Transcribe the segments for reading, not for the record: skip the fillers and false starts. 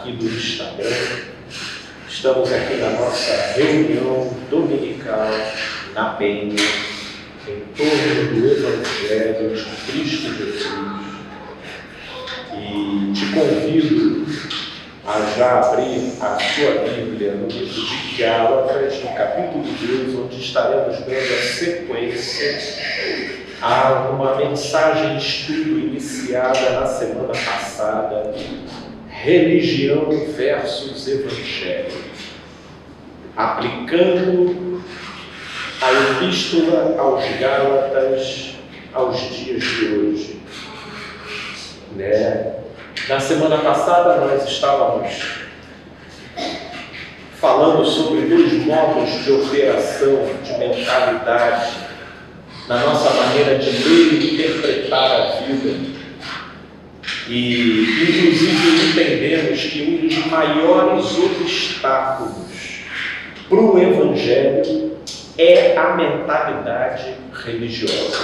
aqui do Instagram. Estamos aqui na nossa reunião dominical na Penha, em torno do Evangelho de Cristo Jesus. E te convido a já abrir a sua Bíblia no livro de Gálatas, no capítulo 2, onde estaremos dando a sequência a uma mensagem de estudo iniciada na semana passada, Religião versus Evangelho, aplicando a Epístola aos Gálatas aos dias de hoje. Na semana passada nós estávamos falando sobre dois modos de operação, de mentalidade, na nossa maneira de ler e interpretar a vida. E, inclusive, entendemos que um dos maiores obstáculos para o Evangelho é a mentalidade religiosa.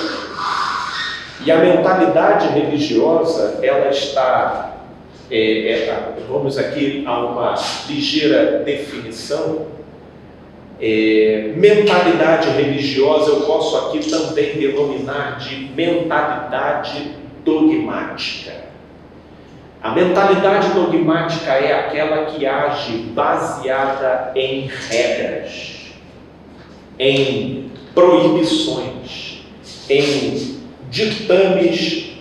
E a mentalidade religiosa, ela está, vamos aqui a uma ligeira definição. Mentalidade religiosa eu posso aqui também denominar de mentalidade dogmática. A mentalidade dogmática é aquela que age baseada em regras, em proibições, em ditames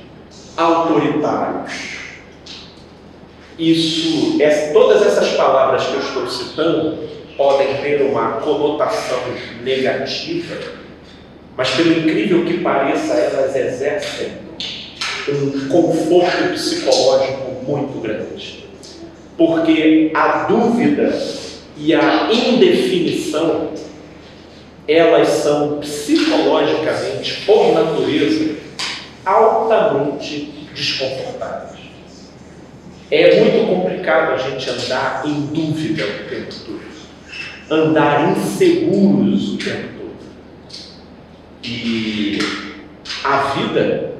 autoritários. Todas essas palavras que eu estou citando podem ter uma conotação negativa, mas pelo incrível que pareça, elas exercem um conforto psicológico muito grande. Porque a dúvida e a indefinição, elas são psicologicamente, por natureza, altamente desconfortáveis. É muito complicado a gente andar em dúvida o tempo todo, andar inseguros o tempo todo. E a vida,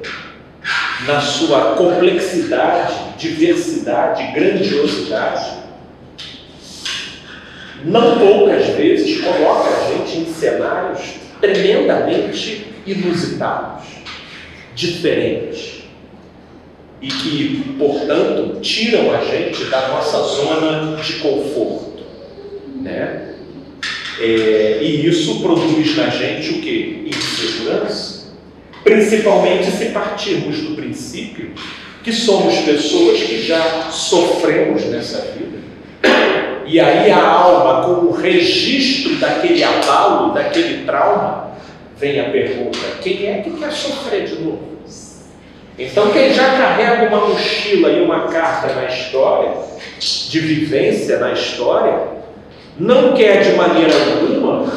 na sua complexidade, diversidade, grandiosidade, não poucas vezes coloca a gente em cenários tremendamente inusitados, diferentes, e que, portanto, tiram a gente da nossa zona de conforto, né? E isso produz na gente o quê? Insegurança, principalmente se partirmos do princípio que somos pessoas que já sofremos nessa vida. E aí a alma, com o registro daquele abalo, daquele trauma, vem a pergunta: quem é que quer sofrer de novo? Então, quem já carrega uma mochila e uma carga na história, de vivência na história, não quer de maneira alguma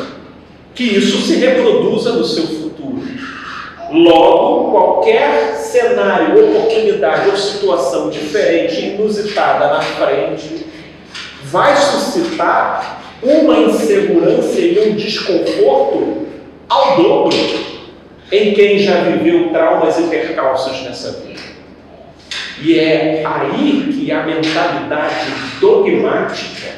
que isso se reproduza no seu futuro. Logo, qualquer cenário, oportunidade ou situação diferente, inusitada na frente, vai suscitar uma insegurança e um desconforto ao dobro em quem já viveu traumas e percalços nessa vida. E é aí que a mentalidade dogmática,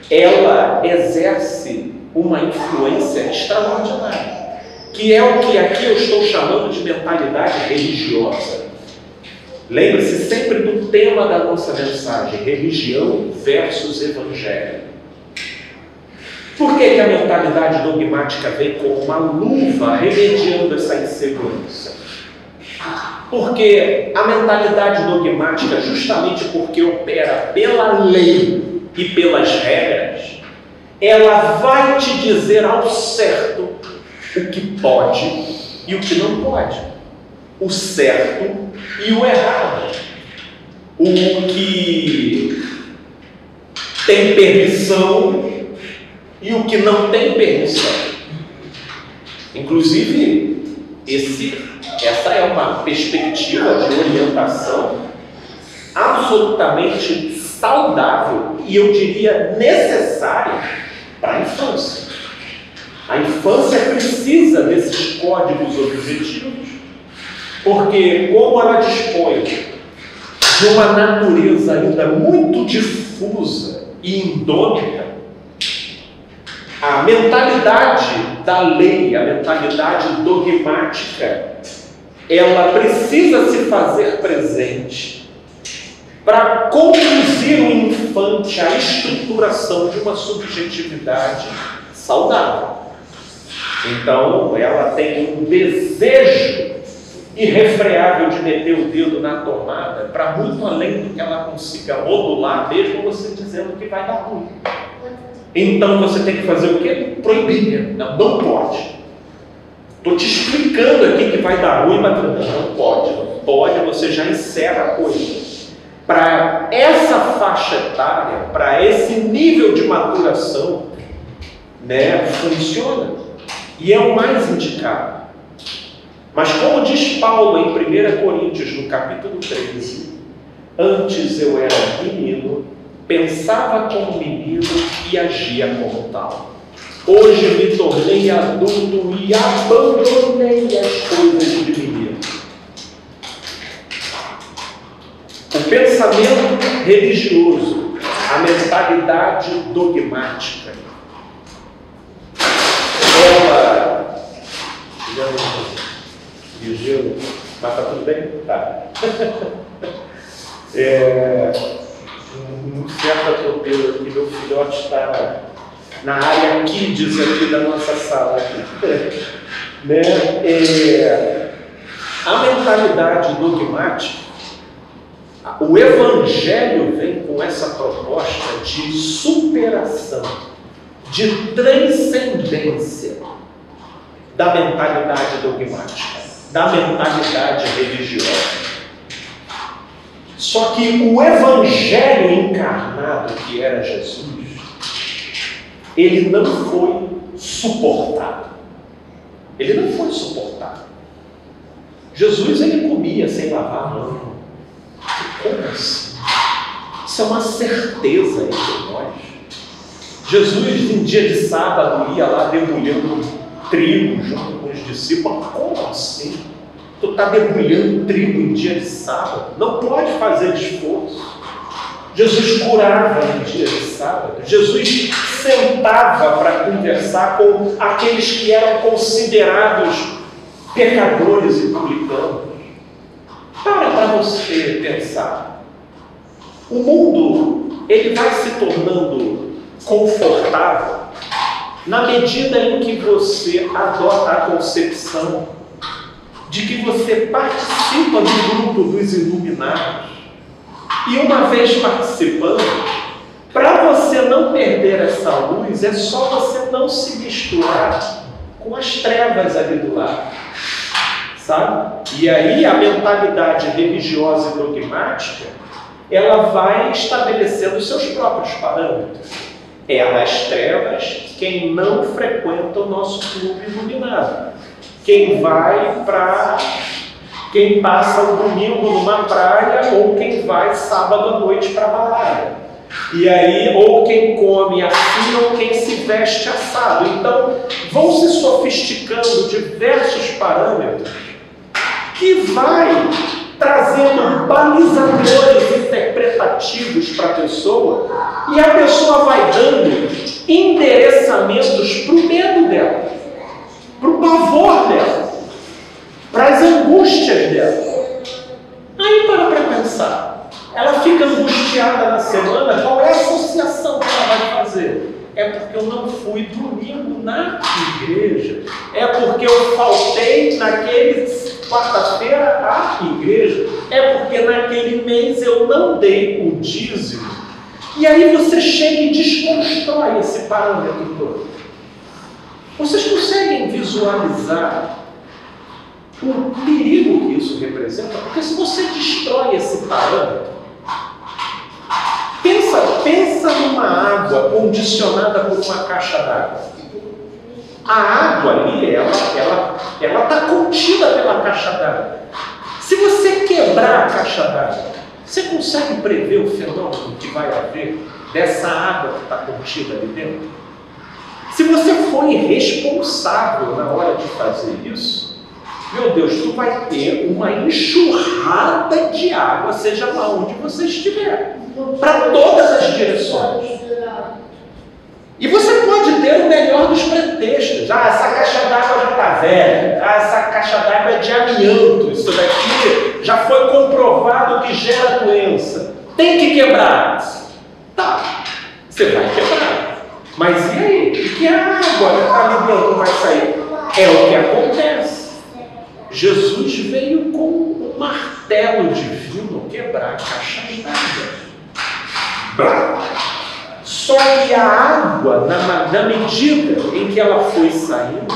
ela exerce uma influência extraordinária, que é o que aqui eu estou chamando de mentalidade religiosa. Lembre-se sempre do tema da nossa mensagem: religião versus evangelho. Por que a mentalidade dogmática vem como uma luva remediando essa insegurança? Porque a mentalidade dogmática, justamente porque opera pela lei e pelas regras, ela vai te dizer ao certo o que pode e o que não pode, o certo e o errado, o que tem permissão e o que não tem permissão. Inclusive, essa é uma perspectiva de orientação absolutamente saudável e, eu diria, necessária para a infância. A infância precisa desses códigos objetivos, porque como ela dispõe de de uma natureza ainda muito difusa e indômita, a mentalidade da lei, a mentalidade dogmática, ela precisa se fazer presente para conduzir o infante à estruturação de uma subjetividade saudável. Então, ela tem um desejo irrefreável de meter o dedo na tomada para muito além do que ela consiga modular, mesmo você dizendo que vai dar ruim. Então você tem que fazer o quê? Proibir. Não pode. Estou te explicando aqui que vai dar ruim, mas não pode, você já encerra a coisa. Para essa faixa etária, para esse nível de maturação, né, funciona. E é o mais indicado. Mas como diz Paulo em 1 Coríntios, no capítulo 13, antes eu era menino, pensava como menino e agia como tal. Hoje me tornei adulto e abandonei as coisas de menino. O pensamento religioso, a mentalidade dogmática, ela... Mas está tudo bem? Tá. Um certo atropelo aqui, meu filhote está na área kids aqui da nossa sala. Né? A mentalidade dogmática, o Evangelho vem com essa proposta de superação, de transcendência da mentalidade dogmática, da mentalidade religiosa. Só que o Evangelho encarnado, que era Jesus, ele não foi suportado. Ele não foi suportado. Jesus, ele comia sem lavar a mão. Como assim? Isso é uma certeza entre nós. Jesus, em dia de sábado, ia lá debulhando trigo junto com os discípulos. Como assim? Tu está debulhando trigo em dia de sábado? Não pode fazer esforço. Jesus curava em dia de sábado. Jesus sentava para conversar com aqueles que eram considerados pecadores e publicanos. Para você pensar. O mundo, ele vai se tornando confortável na medida em que você adota a concepção de que você participa do grupo dos iluminados. E uma vez participando, para você não perder essa luz, é só você não se misturar com as trevas ali do lado. Sabe? E aí a mentalidade religiosa e dogmática, ela vai estabelecendo os seus próprios parâmetros. É nas trevas quem não frequenta o nosso clube iluminado. Quem passa o domingo numa praia, ou quem vai sábado à noite para a balada. E aí, ou quem come assim, ou quem se veste assado. Então, vão se sofisticando diversos parâmetros que vai trazendo balizadores interpretativos para a pessoa, e a pessoa vai dando endereçamentos para o medo dela, para o pavor dela, para as angústias dela. Aí para pensar, ela fica angustiada na semana, qual é a associação que ela vai fazer? É porque eu não fui domingo na igreja, é porque eu faltei naquele quarta-feira à igreja, é porque naquele mês eu não dei o dízimo. E aí você chega e desconstrói esse parâmetro todo. Vocês conseguem visualizar o perigo que isso representa? Porque se você destrói esse parâmetro, pensa numa água condicionada por uma caixa d'água. A água ali, ela está contida pela caixa d'água. Se você quebrar a caixa d'água, você consegue prever o fenômeno que vai haver dessa água que está contida ali dentro? Se você for irresponsável na hora de fazer isso, meu Deus, tu vai ter uma enxurrada de água, seja lá onde você estiver, para todas as direções. E você pode ter o melhor dos pretextos. Ah, essa caixa d'água já está velha. Ah, essa caixa d'água é de amianto. Isso daqui já foi comprovado que gera doença. Tem que quebrar. Tá, você vai quebrar. Mas e aí? O que a água que está ali dentro vai sair? É o que acontece. Jesus veio com um martelo divino quebrar caixas d'água. Só que a água, na medida em que ela foi saindo,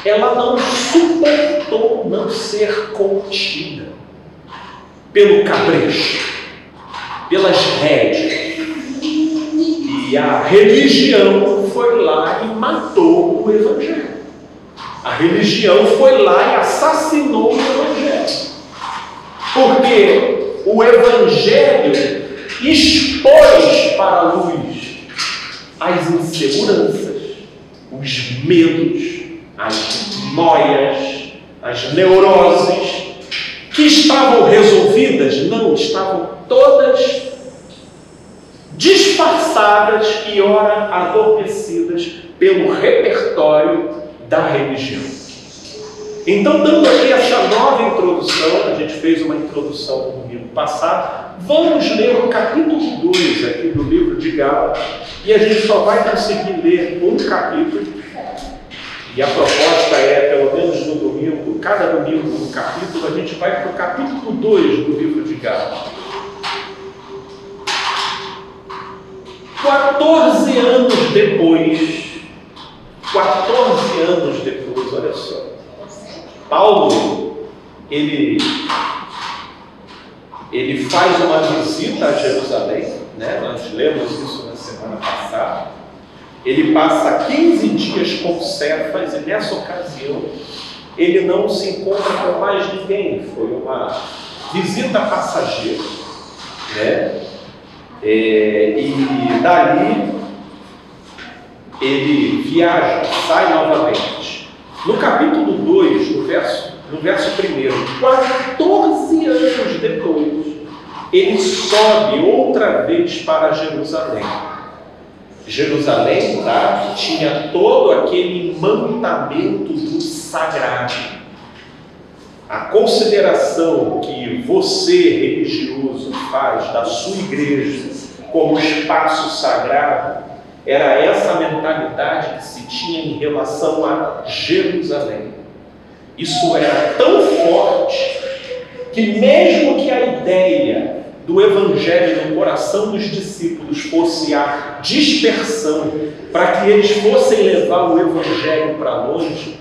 ela não suportou não ser contida pelo cabresto, pelas rédeas. E a religião foi lá e matou o Evangelho. A religião foi lá e assassinou o Evangelho. Porque o Evangelho expôs para a luz as inseguranças, os medos, as noias, as neuroses, que estavam resolvidas, não, estavam todas disfarçadas e ora adormecidas pelo repertório da religião. Então, dando aqui essa nova introdução, a gente fez uma introdução no domingo passado, vamos ler o capítulo 2 aqui do livro de Gálatas, e a gente só vai conseguir ler um capítulo, e a proposta é, pelo menos no domingo, cada domingo um capítulo, a gente vai para o capítulo 2 do livro de Gálatas. 14 anos depois, olha só, Paulo, ele faz uma visita a Jerusalém, né? Nós lemos isso na semana passada. Ele passa 15 dias com Cefas e nessa ocasião ele não se encontra com mais ninguém. Foi uma visita passageira, né? E dali ele viaja, sai novamente. No capítulo 2, no verso 1, 14 anos depois, ele sobe outra vez para Jerusalém. Jerusalém, tá? Tinha todo aquele imantamento do sagrado. A consideração que você, religioso, faz da sua igreja como espaço sagrado, era essa mentalidade que se tinha em relação a Jerusalém. Isso era tão forte que mesmo que a ideia do Evangelho no coração dos discípulos fosse a dispersão, para que eles fossem levar o Evangelho para longe,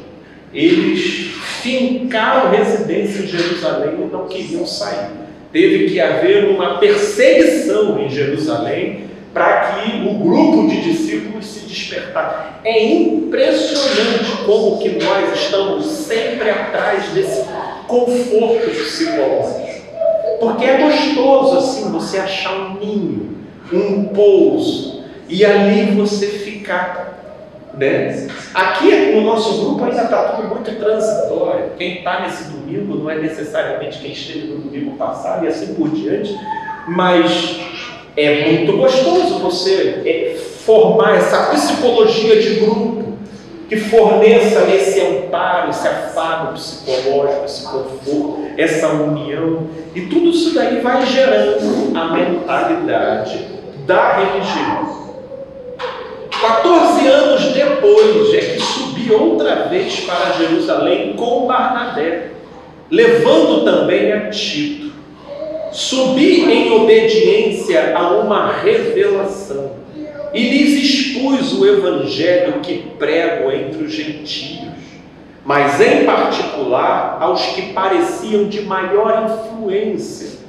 eles fincaram residência em Jerusalém e não queriam sair. Teve que haver uma perseguição em Jerusalém para que o grupo de discípulos se despertasse. É impressionante como que nós estamos sempre atrás desse conforto psicológico. Porque é gostoso assim você achar um ninho, um pouso, e ali você ficar, né? Aqui no nosso grupo ainda está tudo muito transitório. Quem está nesse domingo não é necessariamente quem esteve no domingo passado e assim por diante, mas é muito gostoso você formar essa psicologia de grupo que forneça esse amparo, esse afago psicológico, esse conforto, essa união, e tudo isso daí vai gerando a mentalidade da religião. 14 anos depois é que subi outra vez para Jerusalém com Barnabé, levando também a Tito. Subi em obediência a uma revelação e lhes expus o evangelho que prego entre os gentios, mas em particular aos que pareciam de maior influência,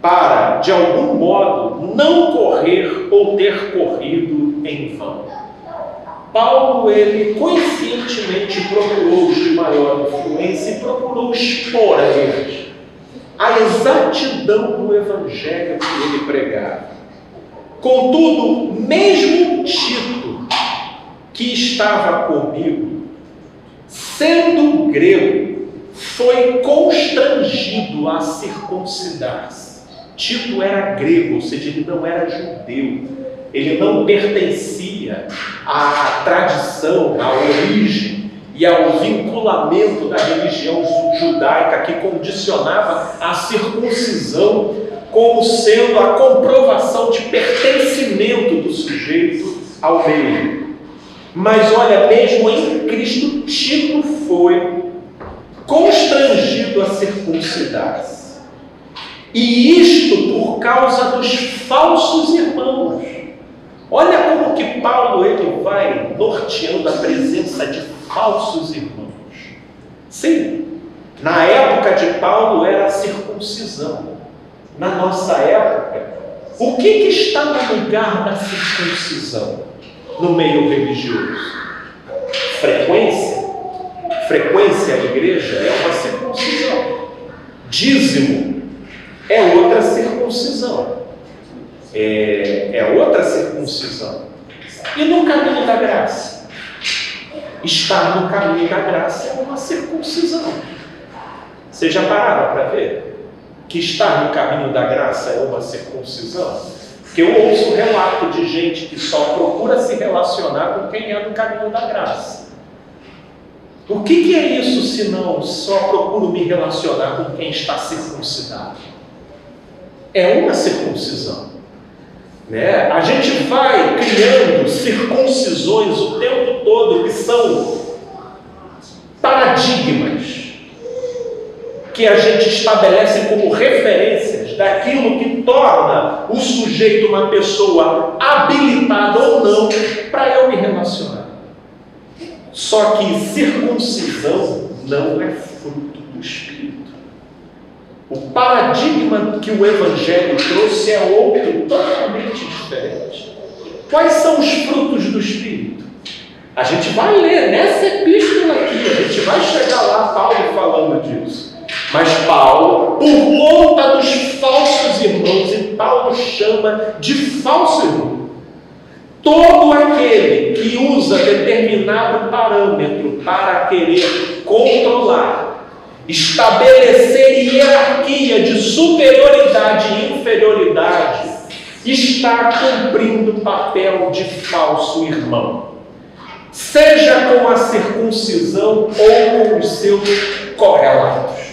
para, de algum modo, não correr ou ter corrido em vão. Paulo, ele conscientemente procurou os de maior influência e procurou expor a eles a exatidão do evangelho que ele pregava. Contudo, mesmo Tito, que estava comigo, sendo grego, foi constrangido a circuncidar-se. Tito era grego, ou seja, ele não era judeu. Ele não pertencia à tradição, à origem e ao vinculamento da religião judaica que condicionava a circuncisão como sendo a comprovação de pertencimento do sujeito ao meio. Mas olha, mesmo em Cristo, Tito foi constrangido a circuncidar-se. E isto por causa dos falsos irmãos. Olha como que Paulo ele vai norteando a presença de falsos irmãos. Sim, na época de Paulo era a circuncisão. Na nossa época, o que está no lugar da circuncisão no meio religioso? Frequência. Frequência à igreja é uma circuncisão. Dízimo é outra circuncisão. É outra circuncisão. E no caminho da graça? Estar no caminho da graça é uma circuncisão. Vocês já pararam para ver que estar no caminho da graça é uma circuncisão? Porque eu ouço relato de gente que só procura se relacionar com quem é do caminho da graça. O que é isso, se não só procuro me relacionar com quem está circuncidado? É uma circuncisão. Né? A gente vai criando circuncisões o tempo todo que são paradigmas que a gente estabelece como referências daquilo que torna o sujeito uma pessoa habilitada ou não para eu me relacionar. Só que circuncisão não é fruto do Espírito. O paradigma que o Evangelho trouxe é outro, totalmente diferente. Quais são os frutos do Espírito? A gente vai ler nessa epístola aqui, a gente vai chegar lá, Paulo falando disso. Mas Paulo, por conta dos falsos irmãos, e Paulo chama de falso irmão todo aquele que usa determinado parâmetro para querer controlar, estabelecer hierarquia de superioridade e inferioridade, está cumprindo o papel de falso irmão, seja com a circuncisão ou com os seus correlatos.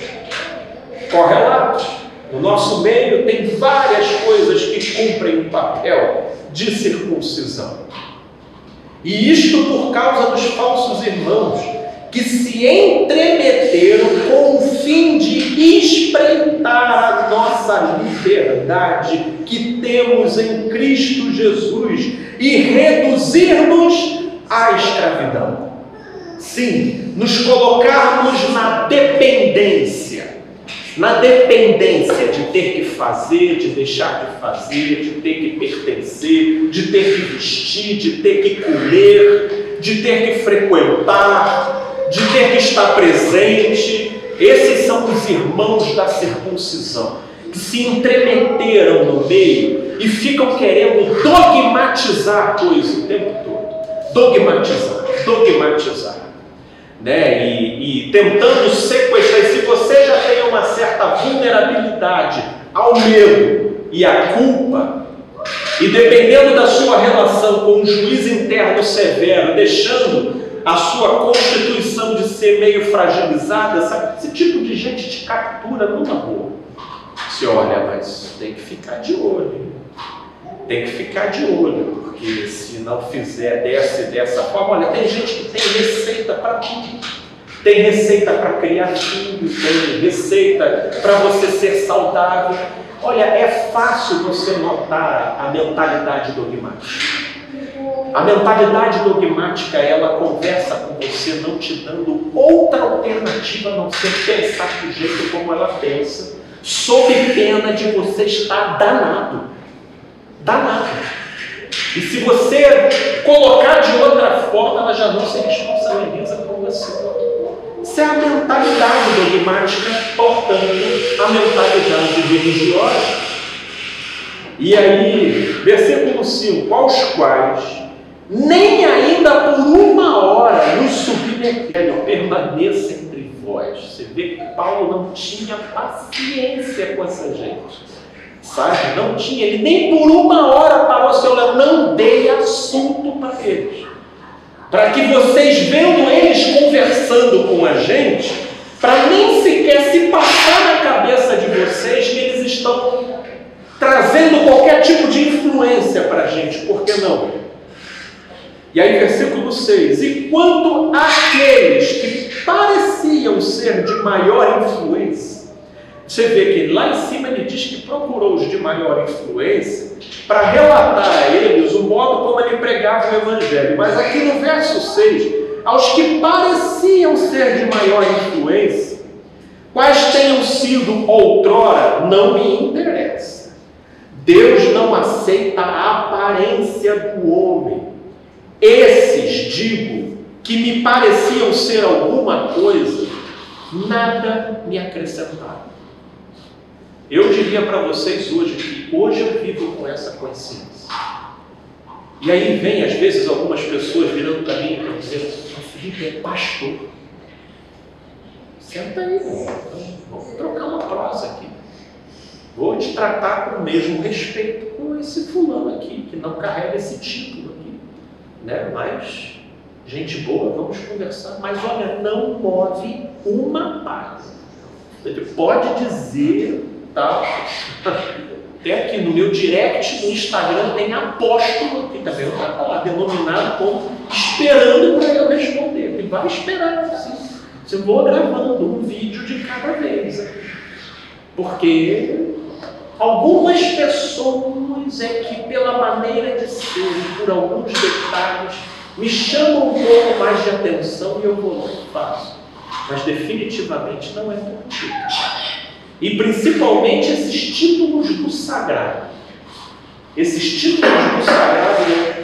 Correlatos. No nosso meio tem várias coisas que cumprem o papel de circuncisão. E isto por causa dos falsos irmãos que se entremeteram com o fim de espreitar a nossa liberdade que temos em Cristo Jesus e reduzir-nos à escravidão. Sim, nos colocarmos na dependência de ter que fazer, de deixar de fazer, de ter que pertencer, de ter que vestir, de ter que comer, de ter que frequentar, de ter que estar presente. Esses são os irmãos da circuncisão, que se entremeteram no meio e ficam querendo dogmatizar a coisa o tempo todo. Dogmatizar. Né? E tentando sequestrar. E se você já tem uma certa vulnerabilidade ao medo e à culpa, e dependendo da sua relação com um juiz interno severo, deixando a sua constituição de ser meio fragilizada, sabe? Esse tipo de gente te captura numa boa. Você olha, mas tem que ficar de olho. Tem que ficar de olho, porque se não fizer dessa forma, olha, tem gente que tem receita para tudo. Tem receita para criar filhos, tem receita para você ser saudável. Olha, é fácil você notar a mentalidade dogmática. A mentalidade dogmática, ela conversa com você não te dando outra alternativa a não ser pensar do jeito como ela pensa, sob pena de você estar danado. E se você colocar de outra forma, ela já não se responsabiliza por você. Isso é a mentalidade dogmática, portanto, a mentalidade religiosa. E aí, versículo 5, aos quais nem ainda por uma hora nos submeteram, permaneça entre vós. Você vê que Paulo não tinha paciência com essa gente, sabe? Não tinha, ele nem por uma hora parou assim, olha, não dei assunto para eles. Para que vocês, vendo eles conversando com a gente, para nem sequer se passar na cabeça de vocês que eles estão trazendo qualquer tipo de influência para a gente, por que não? E aí, versículo 6, e quanto àqueles que pareciam ser de maior influência, você vê que lá em cima ele diz que procurou os de maior influência para relatar a eles o modo como ele pregava o Evangelho. Mas aqui no verso 6, aos que pareciam ser de maior influência, quais tenham sido outrora, não me interessa. Deus não aceita a aparência do homem. Esses, digo, que me pareciam ser alguma coisa, nada me acrescentaram. Eu diria para vocês hoje que hoje eu vivo com essa consciência. E aí vem, às vezes, algumas pessoas virando para mim e dizendo: Felipe é pastor. Senta aí, vamos trocar uma prosa aqui. Vou te tratar com o mesmo respeito com esse fulano aqui, que não carrega esse título aqui, né? Mas, gente boa, vamos conversar. Mas olha, não move uma página. Você pode dizer, tá? Até aqui no meu direct no Instagram tem apóstolo aqui também, está lá, denominado como esperando para eu responder. Ele vai esperar assim. Eu vou gravando um vídeo de cada vez aqui. Porque algumas pessoas é que, pela maneira de ser e por alguns detalhes, me chamam um pouco mais de atenção e eu vou lá e faço. Mas definitivamente não é contigo. E principalmente esses títulos do sagrado. Esses títulos do sagrado,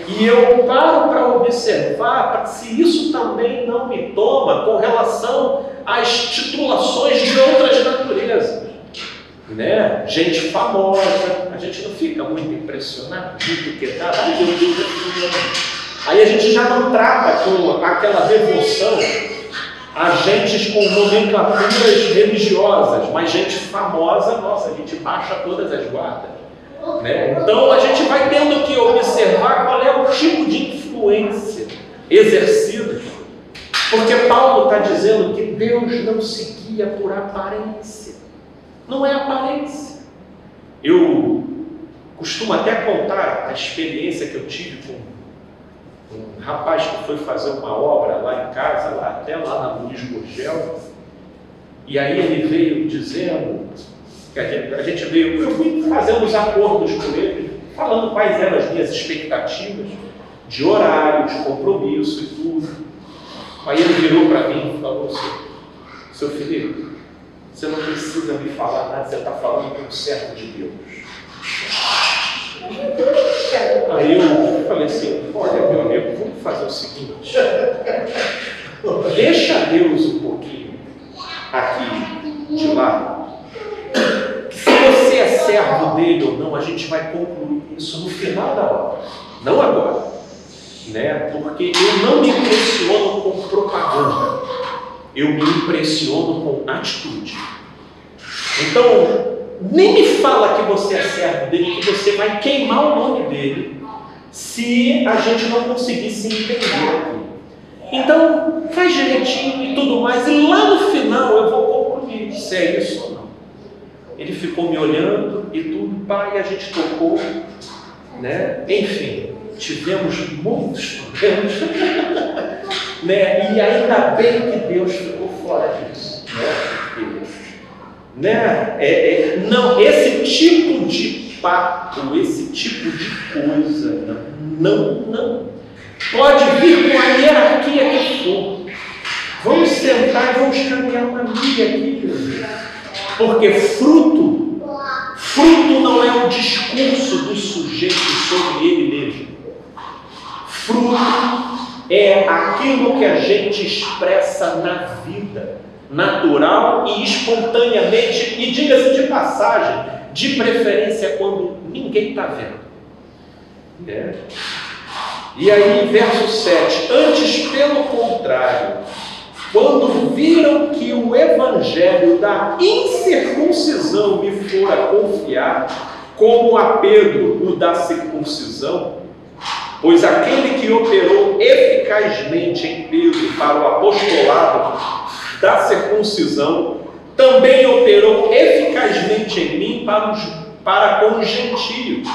e eu paro para observar se isso também não me toma com relação às titulações de outras naturezas. Né? Gente famosa, a gente não fica muito impressionado, muito quedado. Ai, meu Deus, aí a gente já não trata com aquela devoção agentes com nomenclaturas religiosas, mas gente famosa, nossa, a gente baixa todas as guardas. Né? Então a gente vai tendo que observar qual é o tipo de influência exercida, porque Paulo está dizendo que Deus não se guia por aparência, não é aparência. Eu costumo até contar a experiência que eu tive com um rapaz que foi fazer uma obra lá em casa, até lá na Luiz Gurgel, e aí ele veio dizendo que a gente veio, eu fui fazendo os acordos com ele, falando quais eram as minhas expectativas de horário, de compromisso e tudo. Aí ele virou para mim e falou assim: seu Felipe, você não precisa me falar nada, você está falando com um servo de Deus. Aí eu falei assim: olha, meu amigo, vamos fazer o seguinte, deixa Deus um pouquinho aqui de lado. Se você é servo dele ou não, a gente vai concluir isso no final da obra, não agora, né? Porque eu não me impressiono com propaganda, eu me impressiono com atitude. Então, nem me fala que você é servo dele, que você vai queimar o nome dele, se a gente não conseguir se entender. Então, faz direitinho e tudo mais, e lá no final eu vou concluir se é isso ou não. Ele ficou me olhando e tudo, pai, a gente tocou, né? Enfim, tivemos muitos problemas, né? E ainda bem que Deus ficou fora disso, né? Porque, né? Não, esse tipo de papo, esse tipo de coisa, não. Pode vir com a hierarquia que for. Vamos sentar e vamos caminhar uma milha aqui, meu Deus. Porque fruto não é o discurso do sujeito sobre ele mesmo. Fruto é aquilo que a gente expressa na vida, natural e espontaneamente, e diga-se de passagem, de preferência quando ninguém está vendo. Né? E aí, verso 7, antes, pelo contrário, quando viram que o evangelho da incircuncisão me fora confiar, como a Pedro o da circuncisão, pois aquele que operou eficazmente em Pedro para o apostolado da circuncisão, também operou eficazmente em mim para com os gentios.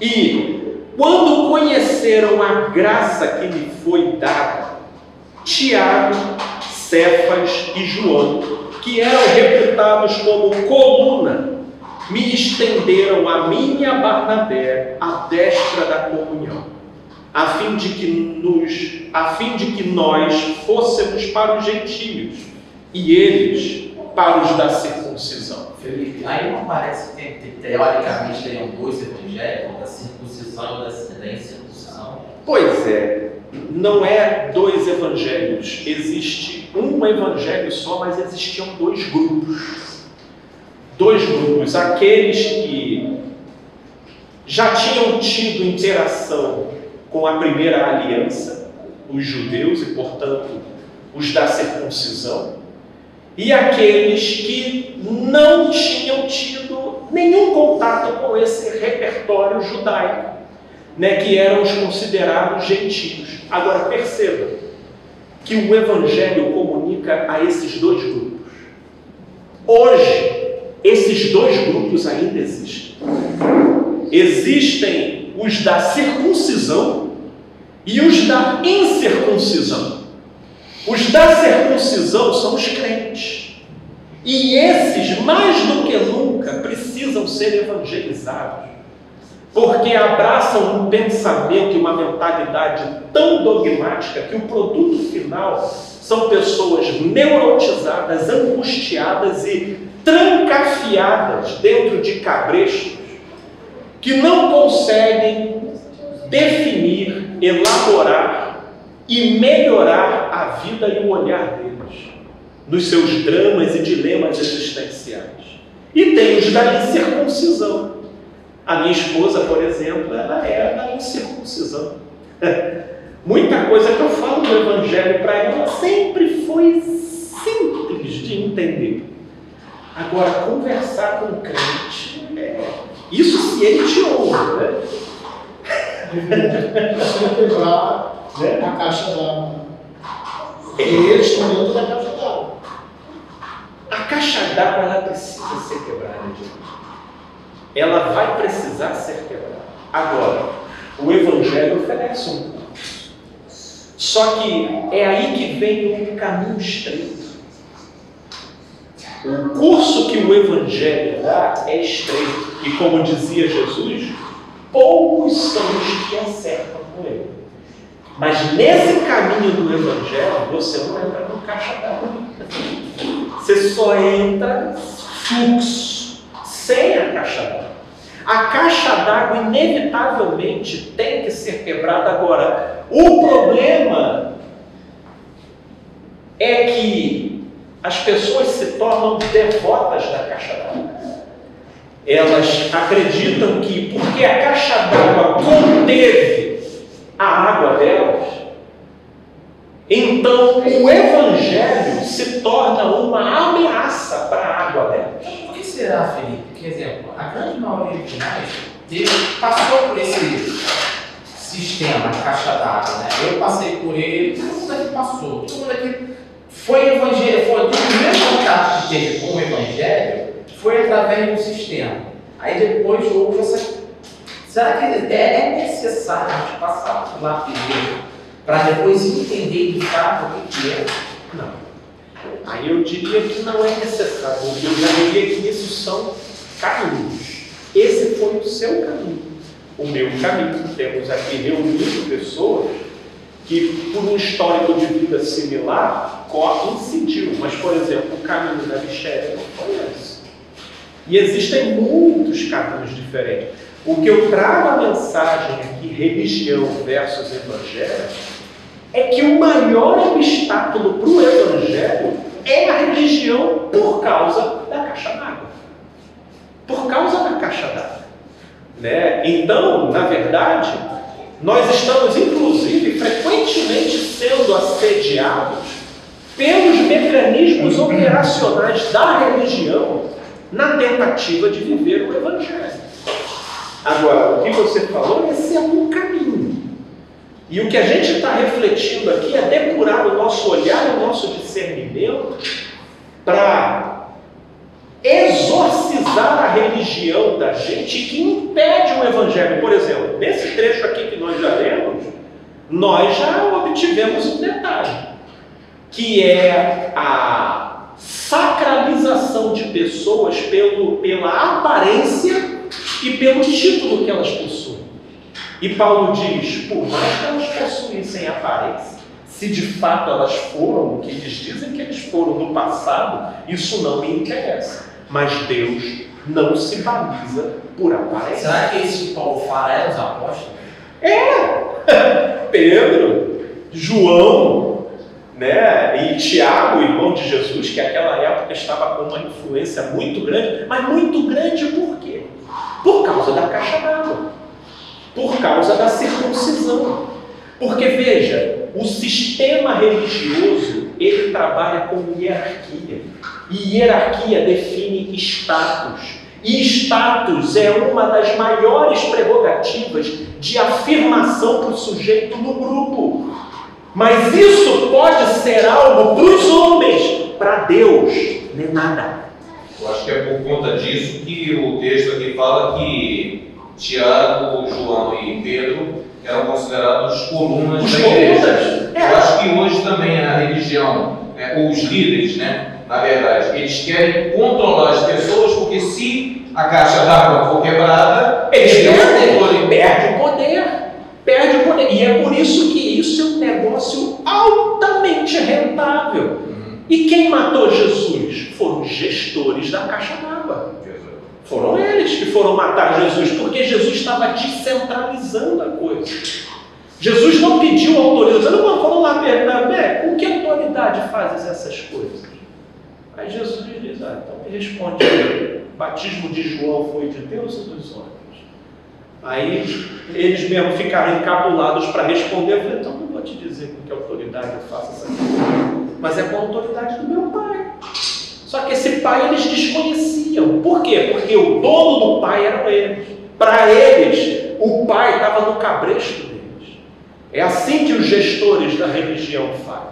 E, quando conheceram a graça que me foi dada, Tiago, Cefas e João, que eram reputados como coluna, me estenderam a mim e a Barnabé a destra da comunhão, a fim de que nós fôssemos para os gentios e eles para os da circuncisão. Felipe, aí não parece que teoricamente teriam dois evangelhos, da circuncisão e da incircuncisão? Pois é, não é dois evangelhos, existe um evangelho só, mas existiam dois grupos. Dois grupos, aqueles que já tinham tido interação com a primeira aliança, os judeus e, portanto, os da circuncisão, e aqueles que não tinham tido nenhum contato com esse repertório judaico, que eram os considerados gentios. Agora perceba que o Evangelho comunica a esses dois grupos. Hoje, esses dois grupos ainda existem. Existem os da circuncisão e os da incircuncisão. Os da circuncisão são os crentes. E esses, mais do que nunca, precisam ser evangelizados, porque abraçam um pensamento e uma mentalidade tão dogmática que o produto final são pessoas neurotizadas, angustiadas e trancafiadas dentro de cabrestos que não conseguem definir, elaborar e melhorar a vida e o olhar deles nos seus dramas e dilemas existenciais. E tem os da incircuncisão. A minha esposa, por exemplo, ela é da incircuncisão. Muita coisa que eu falo do Evangelho para ela sempre foi simples de entender. Agora, conversar com o crente, isso se ele te ouve, né? Você quebrar a caixa d'água. E eles estão dentro da caixa d'água. A caixa d'água, ela precisa ser quebrada, gente. Ela vai precisar ser quebrada. Agora, o Evangelho oferece um curso. Só que é aí que vem um caminho estreito. O curso que o Evangelho dá é estreito. E como dizia Jesus, poucos são os que acertam com ele. Mas nesse caminho do Evangelho, você não entra no caixa d'água. Você só entra fluxo, sem a caixa d'água. A caixa d'água inevitavelmente tem que ser quebrada. Agora, o problema é que as pessoas se tornam devotas da caixa d'água. Elas acreditam que, porque a caixa d'água conteve a água delas, então o Evangelho se torna uma ameaça para a água delas. Por que será, Felipe? Por exemplo, a grande maioria de nós passou por esse sistema, caixa d'água, né? Eu passei por ele, todo mundo aqui passou, todo mundo aqui foi evangelho, foi o primeiro contato que teve com o Evangelho foi através do sistema. Aí depois houve essa. Será que é necessário a gente passar por lá primeiro para depois entender de fato o que é? Não. Aí eu diria que não é necessário. Eu já diria que isso são caminhos. Esse foi o seu caminho. O meu caminho. Temos aqui reunido pessoas que, por um histórico de vida similar, incidiu. Mas, por exemplo, o caminho da Michelle não foi esse. E existem muitos caminhos diferentes. O que eu trago a mensagem aqui, religião versus evangelho, é que o maior obstáculo para o evangelho é a religião por causa da caixa d'água. Por causa da caixa d'água. Né? Então, na verdade, nós estamos, inclusive, frequentemente sendo assediados pelos mecanismos operacionais da religião na tentativa de viver o Evangelho. Agora, o que você falou, esse é um caminho. E o que a gente está refletindo aqui é depurar o nosso olhar, o nosso discernimento, para exorcizar a religião da gente que impede o Evangelho. Por exemplo, nesse trecho aqui que nós já lemos, nós já obtivemos um detalhe, que é a sacralização de pessoas pela aparência e pelo título que elas possuem. E Paulo diz, por mais que elas possuíssem aparência, se de fato elas foram o que eles dizem que eles foram no passado, isso não me interessa. Mas Deus não se baliza por aparência. Será que esse que Paulo fala é os apóstolos? Pedro, João, né? E Tiago, irmão de Jesus, que naquela época estava com uma influência muito grande. Mas muito grande por quê? Por causa da caixa d'água, por causa da circuncisão. Porque, veja, o sistema religioso, ele trabalha com hierarquia. E hierarquia define status. E status é uma das maiores prerrogativas de afirmação para o sujeito no grupo. Mas isso pode ser algo para os homens, para Deus não é nada. Eu acho que é por conta disso que o texto aqui fala que Tiago, João e Pedro eram considerados colunas da igreja. Eu acho que hoje também a religião, ou os líderes, na verdade, eles querem controlar as pessoas, porque se a caixa d'água for quebrada, eles perdem o poder. E é por isso que isso é um negócio altamente rentável. E quem matou Jesus? Foram os gestores da caixa d'água. Foram eles que foram matar Jesus, porque Jesus estava descentralizando a coisa. Jesus não pediu autorização. Não falou lá perguntar, com que autoridade fazes essas coisas? Aí Jesus diz, então me responde, o batismo de João foi de Deus ou dos homens? Aí eles mesmo ficaram encabulados para responder. Eu falei, então não vou te dizer com que autoridade eu faço essa coisa, mas é com a autoridade do meu Pai. Só que esse Pai eles desconheciam. Por quê? Porque o dono do Pai eram eles. Para eles, o Pai estava no cabresto deles. É assim que os gestores da religião fazem.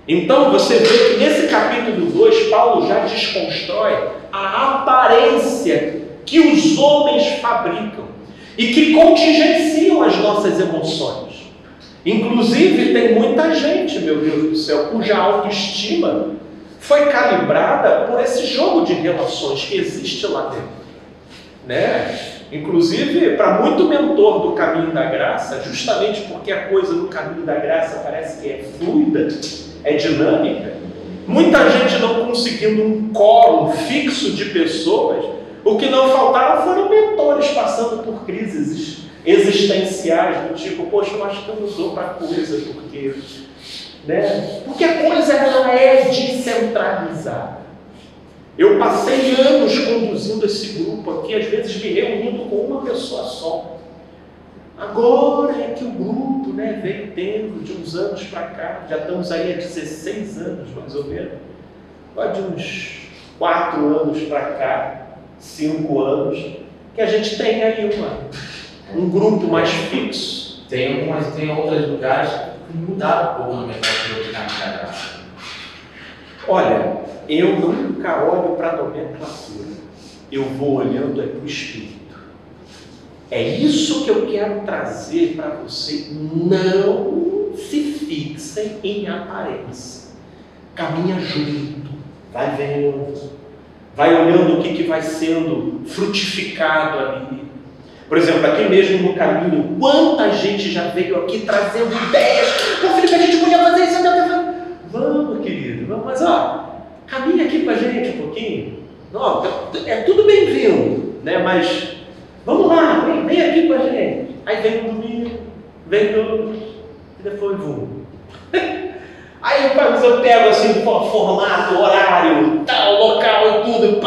Então você vê que nesse capítulo 2, Paulo já desconstrói a aparência que os homens fabricam e que contingenciam as nossas emoções. Inclusive, tem muita gente, meu Deus do céu, cuja autoestima foi calibrada por esse jogo de relações que existe lá dentro. Inclusive, para muito mentor do caminho da graça, justamente porque a coisa no caminho da graça parece que é fluida, é dinâmica, muita gente não conseguindo um quórum fixo de pessoas, o que não faltaram foram mentores passando por crises existenciais, do tipo, poxa, eu acho que eu não dou para coisa, porque a coisa ela é descentralizada. Eu passei anos conduzindo esse grupo aqui, às vezes me reunindo com uma pessoa só. Agora é que o grupo veio tendo de uns anos para cá, já estamos aí há 16 anos mais ou menos, de uns 4 anos para cá, 5 anos, que a gente tem aí um grupo mais fixo. Tem outros lugares que mudaram um pouco no metodologia da graça. Olha, eu nunca olho para a nomenclatura, eu vou olhando para o Espírito. É isso que eu quero trazer para você. Não se fixem em aparência. Caminha junto, vai vendo, vai olhando o que vai sendo frutificado ali. Por exemplo, aqui mesmo no caminho, quanta gente já veio aqui trazendo ideias. Pô, Felipe, a gente podia fazer isso. Vamos, querido, vamos, mas caminha aqui com a gente um pouquinho. Não, é tudo bem-vindo, mas vamos lá, vem aqui com a gente. Aí vem um domingo, vem outro, e depois vamos. Aí eu pego assim, formato, horário, tal, local e tudo,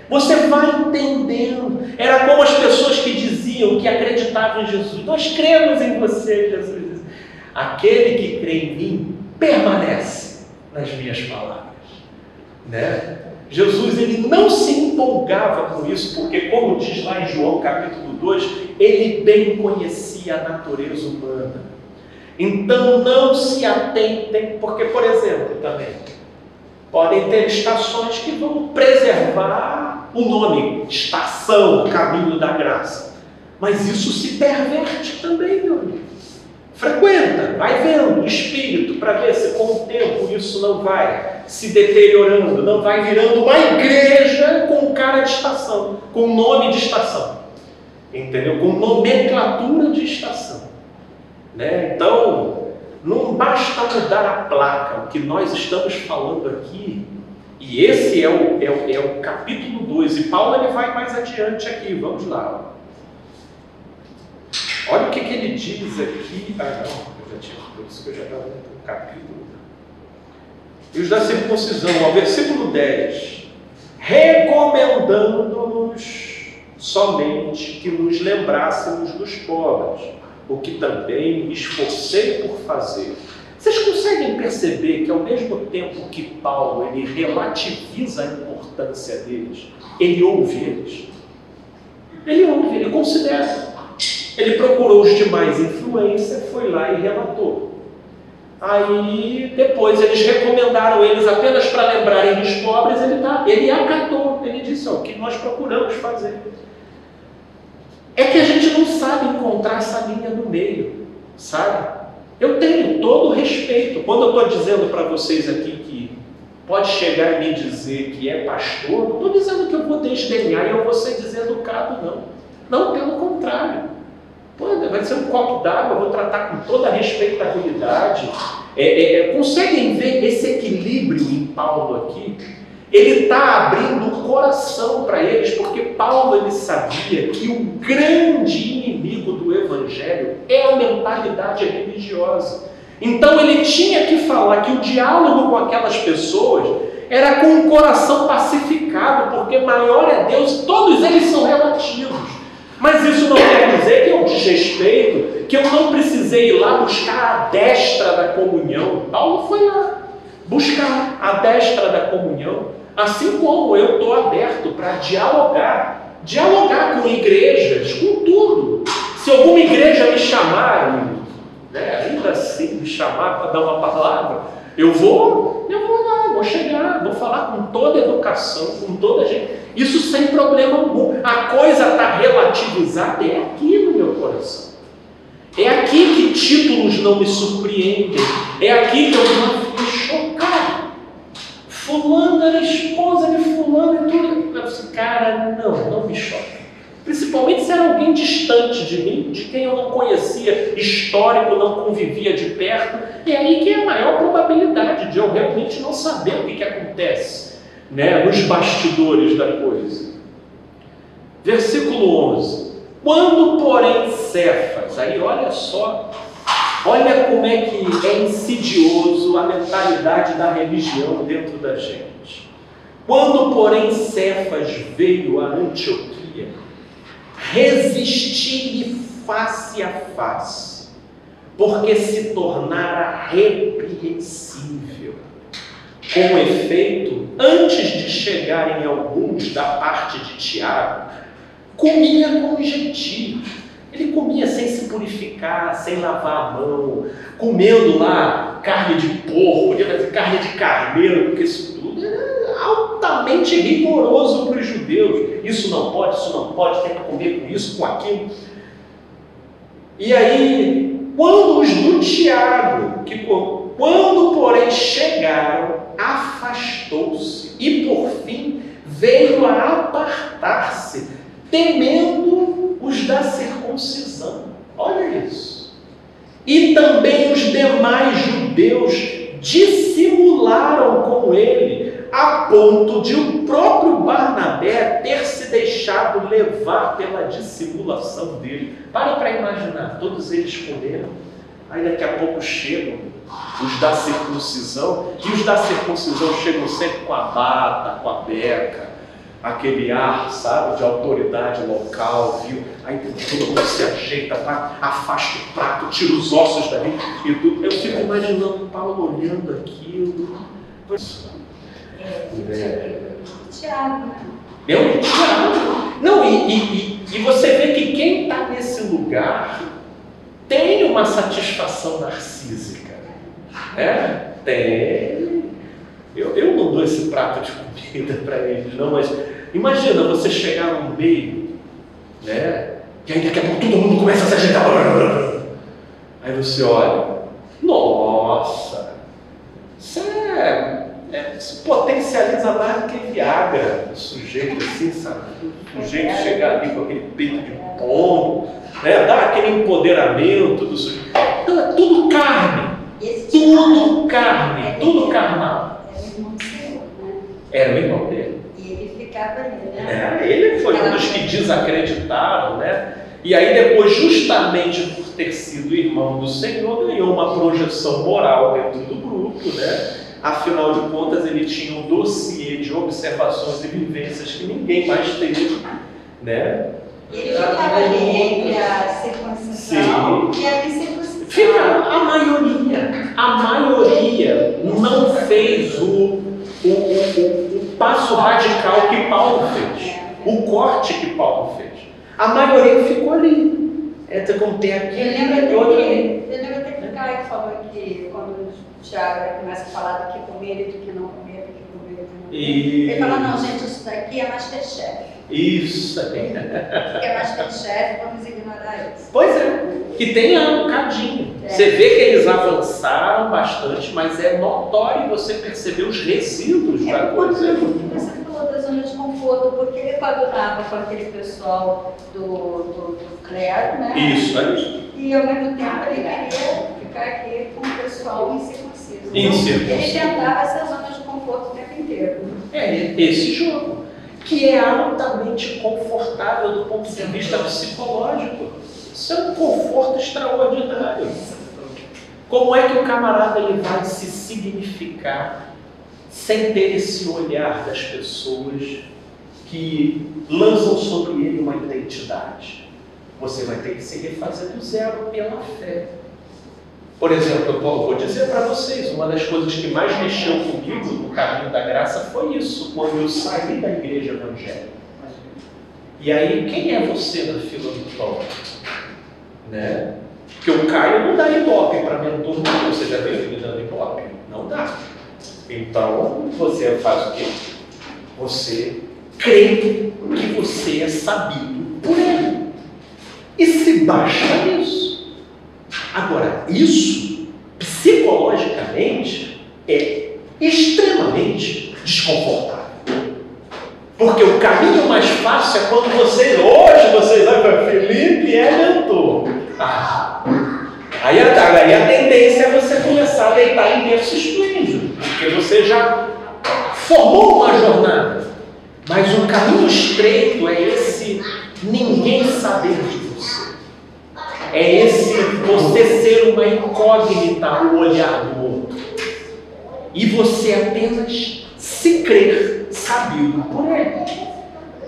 você vai entendendo. Era como as pessoas que diziam que acreditavam em Jesus. Nós cremos em você, Jesus. Aquele que crê em mim permanece. nas minhas palavras, né? Jesus, ele não se empolgava com isso, porque, como diz lá em João capítulo 2, ele bem conhecia a natureza humana. Então não se atentem, porque, por exemplo, também podem ter estações que vão preservar o nome, estação, caminho da graça. Mas isso se perverte também, meu amigo. Frequenta, vai vendo o espírito para ver se com o tempo isso não vai se deteriorando, não vai virando uma igreja com cara de estação, com nome de estação, entendeu? Com nomenclatura de estação, né? Então, não basta mudar a placa. O que nós estamos falando aqui, e esse é o capítulo 2, e Paulo ele vai mais adiante aqui, vamos lá. Olha o que ele diz aqui. Ah, não, eu já tinha, por isso que eu já estava no capítulo. E os da circuncisão, ao versículo 10. Recomendando-nos somente que nos lembrássemos dos pobres, o que também me esforcei por fazer. Vocês conseguem perceber que, ao mesmo tempo que Paulo ele relativiza a importância deles, ele ouve eles? Ele ouve, ele considera. Ele procurou os demais influência, foi lá e relatou. Aí, depois, eles recomendaram eles apenas para lembrarem dos pobres, ele acatou, ele disse, o que nós procuramos fazer. É que a gente não sabe encontrar essa linha no meio, sabe? Eu tenho todo o respeito. Quando eu estou dizendo para vocês aqui que pode chegar e me dizer que é pastor, não estou dizendo que eu vou desdenhar e eu vou ser deseducado, não. Não, pelo contrário. Vai ser um copo d'água, eu vou tratar com toda a respeitabilidade. Conseguem ver esse equilíbrio em Paulo aqui? Ele está abrindo o coração para eles, porque Paulo ele sabia que o grande inimigo do Evangelho é a mentalidade religiosa. Então ele tinha que falar que o diálogo com aquelas pessoas era com o coração pacificado, porque maior é Deus, todos eles são relativos. Mas isso não quer dizer que eu desrespeito, que eu não precisei ir lá buscar a destra da comunhão. Paulo foi lá buscar a destra da comunhão, assim como eu estou aberto para dialogar com igrejas, com tudo. Se alguma igreja me chamar, né, ainda assim me chamar para dar uma palavra, eu vou lá, vou chegar, vou falar com toda a educação, com toda a gente. Isso sem problema algum. A coisa está relativizada é aqui no meu coração. É aqui que títulos não me surpreendem. É aqui que eu não fico chocado. Fulano era esposa de fulano e tudo. Eu disse, cara, não me choca. Principalmente se era alguém distante de mim, de quem eu não conhecia, histórico, não convivia de perto. É aí que é a maior probabilidade de eu realmente não saber o que acontece, né, nos bastidores da coisa. Versículo 11. Quando, porém, Cefas, aí olha só, olha como é que é insidioso a mentalidade da religião dentro da gente. Quando, porém, Cefas veio a Antioquia, resisti-lhe face a face, porque se tornara repreensível. Com efeito, antes de chegarem alguns da parte de Tiago, comia com os gentios. Ele comia sem se purificar, sem lavar a mão, comendo lá carne de porco, podia fazer carne de carneiro, porque isso tudo era altamente rigoroso para os judeus. Isso não pode, tem que comer com isso, com aquilo. E aí, quando os do Tiago, quando porém chegaram, afastou-se e por fim veio a apartar-se, temendo os da circuncisão. Olha isso. E também os demais judeus dissimularam com ele, a ponto de o próprio Barnabé ter se deixado levar pela dissimulação dele. Para imaginar, todos eles comeram, aí daqui a pouco chegam os da circuncisão, e os da circuncisão chegam sempre com a bata, com a beca, aquele ar, sabe, de autoridade local, viu? Aí todo mundo se ajeita, afasta o prato, tira os ossos dali e tudo. Eu fico imaginando Paulo olhando aquilo, Tiago, né? Eu? Tiago. Não, e você vê que quem está nesse lugar tem uma satisfação narcísica. Né? Tem. Eu não dou esse prato de comida para eles, não, mas imagina você chegar no meio, né? E aí daqui a pouco todo mundo começa a se agitar. Aí você olha, nossa, isso se potencializa mais do que Viagra, o sujeito assim, sabe? O sujeito chegar ali com aquele peito de pombo, né? Dá aquele empoderamento do sujeito. Então é tudo carne, tudo carne, tudo carnal. Era o irmão do Senhor, né? Era o irmão dele. E ele ficava ali, né? Ele foi um dos que desacreditaram, né? E aí depois, justamente por ter sido irmão do Senhor, ganhou uma projeção moral dentro do grupo, né? Afinal de contas, ele tinha um dossiê de observações e vivências que ninguém mais teve, né? Ele ficava ali entre a circuncisão e a incircuncisão. A maioria não fez o passo radical que Paulo fez, o corte que Paulo fez. A maioria ficou ali. Como tem aqui, Eu lembro até que o Caio falou que quando o Tiago começa a falar do que comer e do que não comer, do que comer e do que não comer. Ele fala, não, gente, isso daqui é Masterchef. Isso aí. É Masterchef, vamos ignorar isso. Pois é, que tem um cadinho. Você vê que eles avançaram bastante, mas é notório você perceber os resíduos da coisa. Você falou da zona de conforto, porque ele coadunava com aquele pessoal do clero, né? Isso aí. E ao mesmo tempo ele queria ficar aqui com o pessoal incircunciso. Incircunciso. Ele tentava essa zona de conforto o tempo inteiro. É esse jogo, que é altamente confortável do ponto de vista psicológico. Isso é um conforto extraordinário. Como é que o camarada ele vai se significar sem ter esse olhar das pessoas que lançam sobre ele uma identidade? Você vai ter que se refazer do zero pela fé. Por exemplo, eu vou dizer para vocês, uma das coisas que mais mexeu comigo no caminho da graça foi isso, quando eu saí da igreja evangélica. E aí, quem é você na fila do pão? Né? Porque o Caio não dá ibope para mentor, não. Você já viu ele dando ibope? Não dá. Então, você faz o quê? Você crê que você é sabido por ele. E se baixa nisso. Agora, isso, psicologicamente, é extremamente desconfortável. Porque o caminho mais fácil é quando vocês olham para Felipe é mentor. Aí a tendência é você começar a deitar em berço esplêndido, porque você já formou uma jornada. Mas o caminho estreito é esse ninguém saber de você. É esse você ser uma incógnita ao olhar do outro. E você apenas se crer sabido por ele.